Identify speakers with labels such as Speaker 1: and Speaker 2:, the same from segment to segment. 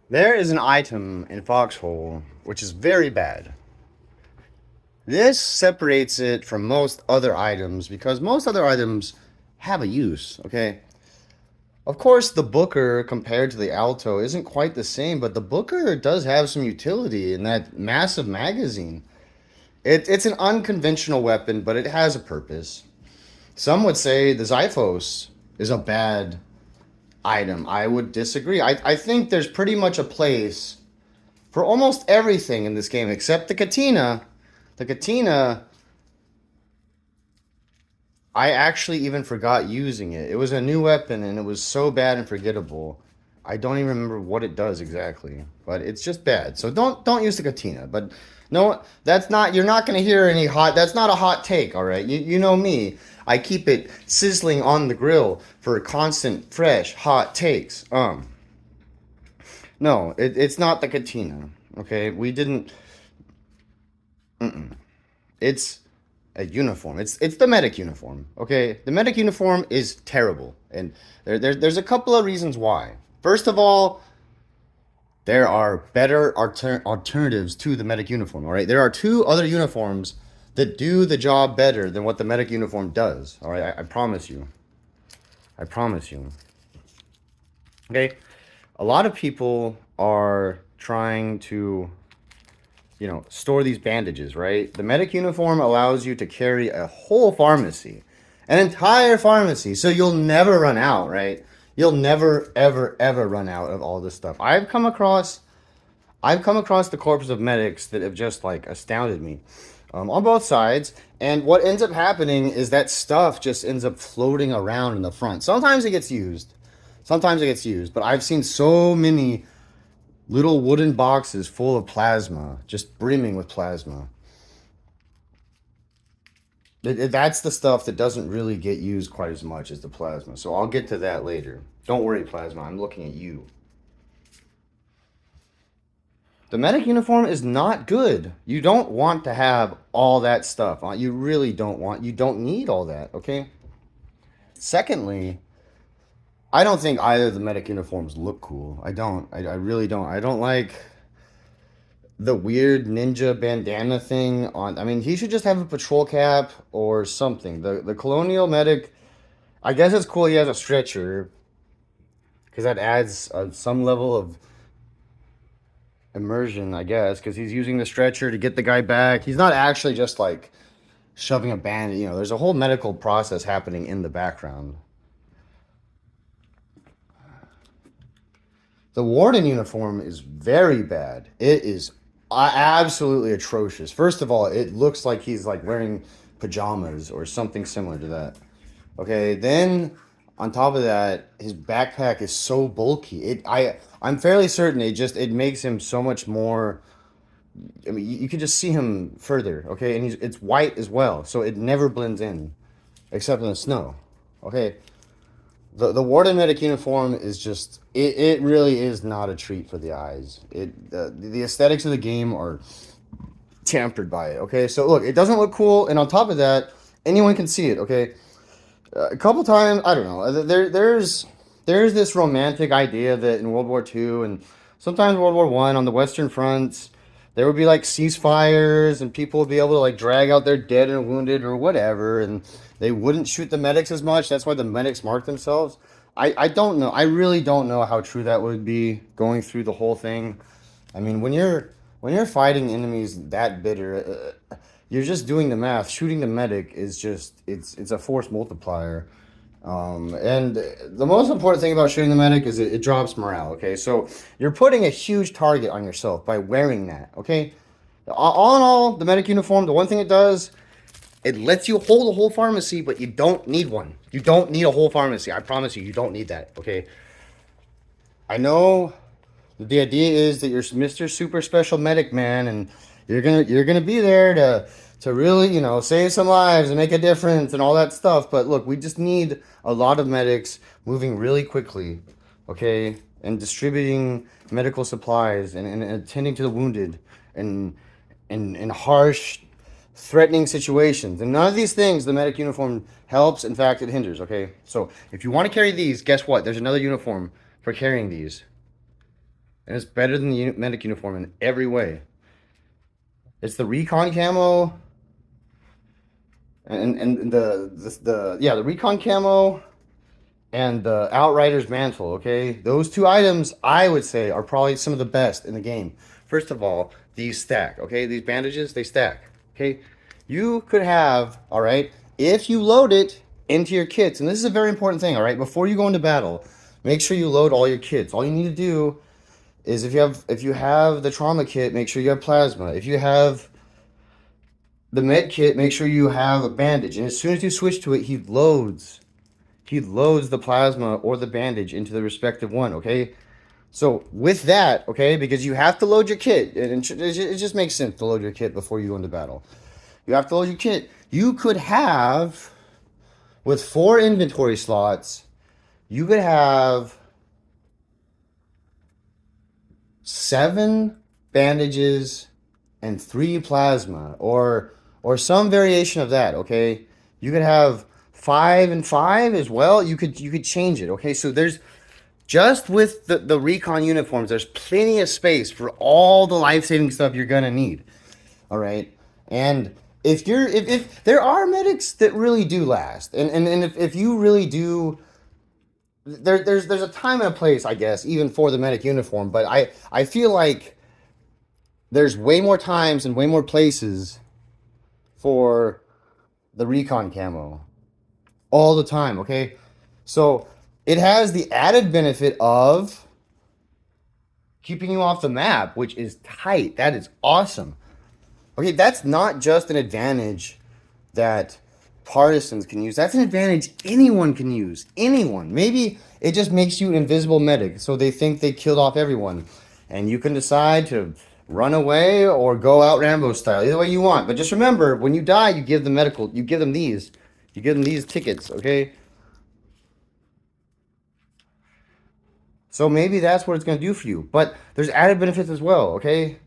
Speaker 1: There is an item in Foxhole which is very bad. This separates it from most other items because most other items have a use, okay? Of course, the Booker compared to the Alto isn't quite the same, but the Booker does have some utility in that massive magazine. It's an unconventional weapon, but it has a purpose. Some would say the Xiphos is a bad item. I would disagree. I think there's pretty much a place for almost everything in this game except the Katina. The Katina, I actually even forgot using it. It was a new weapon and it was so bad and forgettable. I don't even remember what it does exactly, but it's just bad. So don't use the Katina. But no, that's not. You're not gonna hear any hot. That's not a hot take. All right, you know me. I keep it sizzling on the grill for constant, fresh, hot takes. No, it's not the Katina. Okay, we didn't. Mm-mm. It's a uniform. It's the medic uniform. Okay, the medic uniform is terrible, and there's a couple of reasons why. First of all, there are better alternatives to the medic uniform. All right, there are two other uniforms that do the job better than what the medic uniform does. All right, I promise you. I promise you. Okay, a lot of people are trying to store these bandages, right? The medic uniform allows you to carry a whole pharmacy, an entire pharmacy, so you'll never run out, right? You'll never, ever, ever run out of all this stuff. I've come across the corpses of medics that have just like astounded me, on both sides. And what ends up happening is that stuff just ends up floating around in the front. Sometimes it gets used, but I've seen so many little wooden boxes full of plasma, just brimming with plasma. That's the stuff that doesn't really get used quite as much as the plasma. So I'll get to that later. Don't worry, plasma. I'm looking at you. The medic uniform is not good. You don't want to have all that stuff. You really don't want. You don't need all that. Okay. Secondly, I don't think either of the medic uniforms look cool. I don't. I really don't. I don't like the weird ninja bandana thing on. I mean, he should just have a patrol cap or something. The colonial medic, I guess it's cool. He has a stretcher because that adds some level of immersion, I guess, because he's using the stretcher to get the guy back. He's not actually just like shoving a band. There's a whole medical process happening in the background. The warden uniform is very bad. It is absolutely atrocious. First of all, it looks like he's like wearing pajamas or something similar to that. Okay, then on top of that, his backpack is so bulky. I'm fairly certain it makes him so much more. I mean, you can just see him further. Okay, and it's white as well, so it never blends in, except in the snow. Okay, the warden medic uniform is just it really is not a treat for the eyes. The aesthetics of the game are tampered by it. Okay, so look, it doesn't look cool, and on top of that, anyone can see it. Okay, a couple times I don't know. There's this romantic idea that in World War II and sometimes World War I on the Western fronts there would be like ceasefires and people would be able to like drag out their dead and wounded or whatever, and they wouldn't shoot the medics as much. That's why the medics mark themselves. I don't know. I really don't know how true that would be going through the whole thing. I mean, when you're fighting enemies that bitter, you're just doing the math. Shooting the medic is just it's a force multiplier. And the most important thing about shooting the medic is it drops morale. Okay, so you're putting a huge target on yourself by wearing that. Okay, all in all, the medic uniform, the one thing it does, it lets you hold a whole pharmacy, but you don't need one. You don't need a whole pharmacy. I promise you, you don't need that. Okay, I know the idea is that you're Mr. Super Special Medic Man, and you're gonna be there to really save some lives and make a difference and all that stuff. But look, we just need a lot of medics moving really quickly, okay, and distributing medical supplies and attending to the wounded and in harsh, threatening situations. And none of these things the medic uniform helps. In fact, it hinders. Okay, so if you want to carry these, guess what? There's another uniform for carrying these. and it's better than the medic uniform in every way. It's the recon camo and the recon camo and the Outrider's mantle. Okay, those two items I would say are probably some of the best in the game. First of all, these stack. Okay, these bandages, they stack. Okay, you could have, all right, if you load it into your kits, and this is a very important thing. All right, before you go into battle, make sure you load all your kits. All you need to do is if you have the trauma kit, make sure you have plasma. If you have the med kit, make sure you have a bandage. And as soon as you switch to it, he loads the plasma or the bandage into the respective one. Okay, so with that, okay, because you have to load your kit, and it just makes sense to load your kit before you go into battle. You have to load your kit. You could have, with 4 inventory slots, you could have 7 bandages and 3 plasma, or some variation of that. Okay, you could have 5 and 5 as well. You could change it. Okay, so there's just with the recon uniforms, there's plenty of space for all the life-saving stuff you're gonna need. All right, and if there are medics that really do last, and if you really do, there's a time and a place, I guess, even for the medic uniform. But I feel like there's way more times and way more places for the recon camo all the time. Okay, so it has the added benefit of keeping you off the map, which is tight. That is awesome. Okay, that's not just an advantage that partisans can use. That's an advantage anyone can use. Anyone. Maybe it just makes you an invisible medic, so they think they killed off everyone. And you can decide to run away or go out Rambo style. Either way you want. But just remember, when you die, you give them these. You give them these tickets, okay? So maybe that's what it's going to do for you. But there's added benefits as well, okay?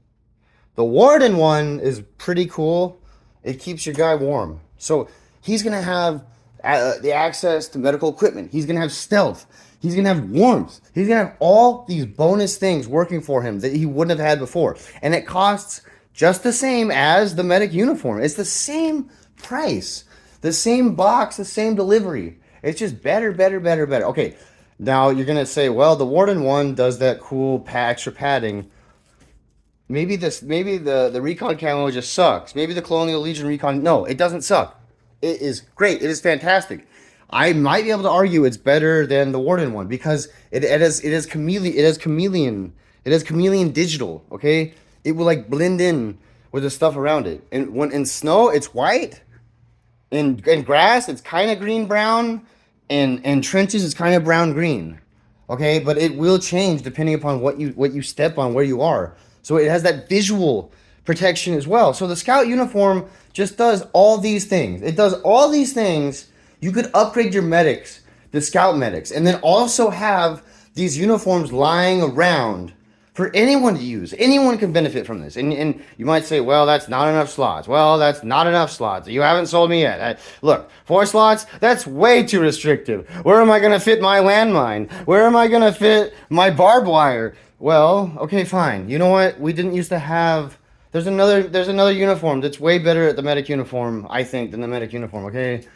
Speaker 1: The Warden one is pretty cool. It keeps your guy warm. So he's going to have the access to medical equipment. He's going to have stealth. He's going to have warmth. He's going to have all these bonus things working for him that he wouldn't have had before. And it costs just the same as the medic uniform. It's the same price, the same box, the same delivery. It's just better, better, better, better. Okay, now you're going to say, well, the Warden one does that cool extra padding. Maybe the recon camo just sucks. Maybe the Colonial Legion recon, no, it doesn't suck. It is great. It is fantastic. I might be able to argue it's better than the Warden one because it is chameleon digital. Okay, it will like blend in with the stuff around it. And when in snow, it's white. In grass, it's kind of green brown. And trenches, it's kind of brown green. Okay, but it will change depending upon what you step on, where you are. So it has that visual protection as well. So the scout uniform just does all these things. It does all these things. You could upgrade your medics, the scout medics, and then also have these uniforms lying around for anyone to use. Anyone can benefit from this. And you might say, well, that's not enough slots. Well, that's not enough slots. You haven't sold me yet. Look, 4 slots, that's way too restrictive. Where am I going to fit my landmine? Where am I going to fit my barbed wire? Well, okay, fine. You know what? We didn't used to have... There's another uniform that's way better at the medic uniform, I think, than the medic uniform, okay?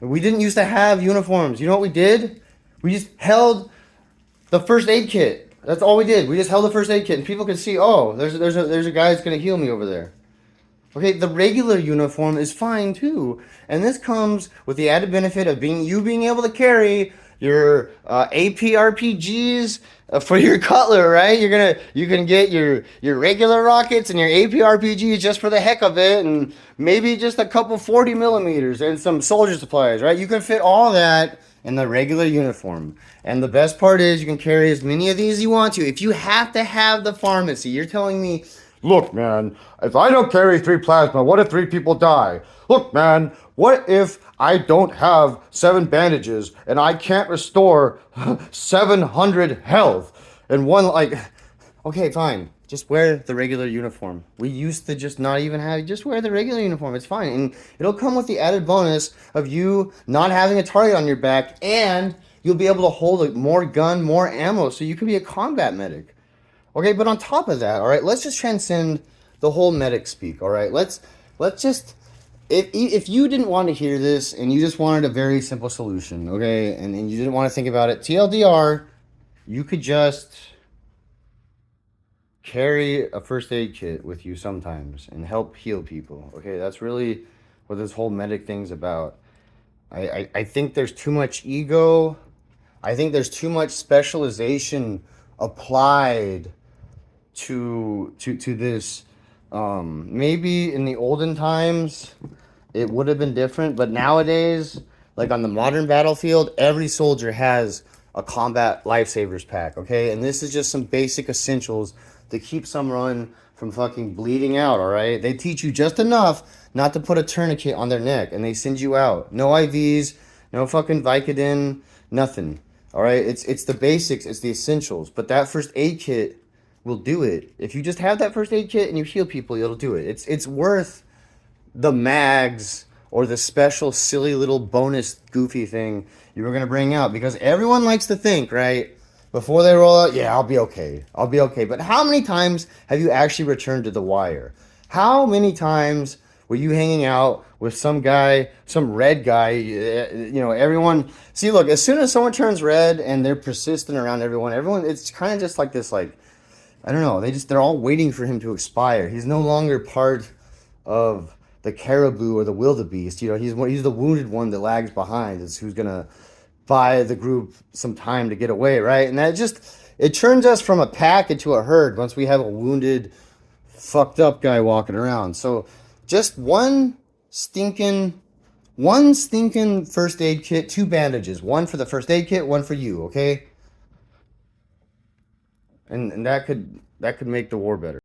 Speaker 1: We didn't used to have uniforms. You know what we did? We just held the first aid kit. That's all we did. We just held the first aid kit, and people could see, oh, there's a guy that's going to heal me over there. Okay, the regular uniform is fine, too. And this comes with the added benefit of being able to carry your AP RPGs for your cutler, right? You can get your regular rockets and your AP RPGs just for the heck of it, and maybe just a couple 40 millimeters and some soldier supplies, right? You can fit all that in the regular uniform. And the best part is you can carry as many of these as you want to. If you have to have the pharmacy, you're telling me, look, man, if I don't carry 3 plasma, what if 3 people die? Look, man, what if I don't have 7 bandages and I can't restore 700 health? And one, like, okay, fine. Just wear the regular uniform. We used to just not even have, just wear the regular uniform. It's fine. And it'll come with the added bonus of you not having a target on your back, and you'll be able to hold more gun, more ammo, so you can be a combat medic. Okay, but on top of that, all right, let's just transcend the whole medic speak. All right, let's just if you didn't want to hear this and you just wanted a very simple solution, okay, and you didn't want to think about it, TLDR, you could just carry a first aid kit with you sometimes and help heal people. Okay, that's really what this whole medic thing's about. I think there's too much ego. I think there's too much specialization applied to this. Maybe in the olden times it would have been different, but nowadays, like on the modern battlefield, every soldier has a combat lifesavers pack, okay? And this is just some basic essentials to keep someone from fucking bleeding out, all right? They teach you just enough not to put a tourniquet on their neck, and they send you out. No IVs, no fucking Vicodin, nothing. All right? It's the basics, it's the essentials. But that first aid kit will do it. If you just have that first aid kit and you heal people, it'll do it. It's worth the mags or the special silly little bonus goofy thing you were going to bring out, because everyone likes to think, right, before they roll out, yeah, I'll be okay. I'll be okay. But how many times have you actually returned to the wire? How many times were you hanging out with some guy, some red guy, everyone, see, look, as soon as someone turns red and they're persistent around everyone, it's kind of just like this, like, I don't know, they're all waiting for him to expire. He's no longer part of the caribou or the wildebeest. He's the wounded one that lags behind. Is who's gonna buy the group some time to get away, right? And it turns us from a pack into a herd once we have a wounded, fucked up guy walking around. So just one stinking first aid kit, 2 bandages, one for the first aid kit, one for you, okay? And that could make the war better.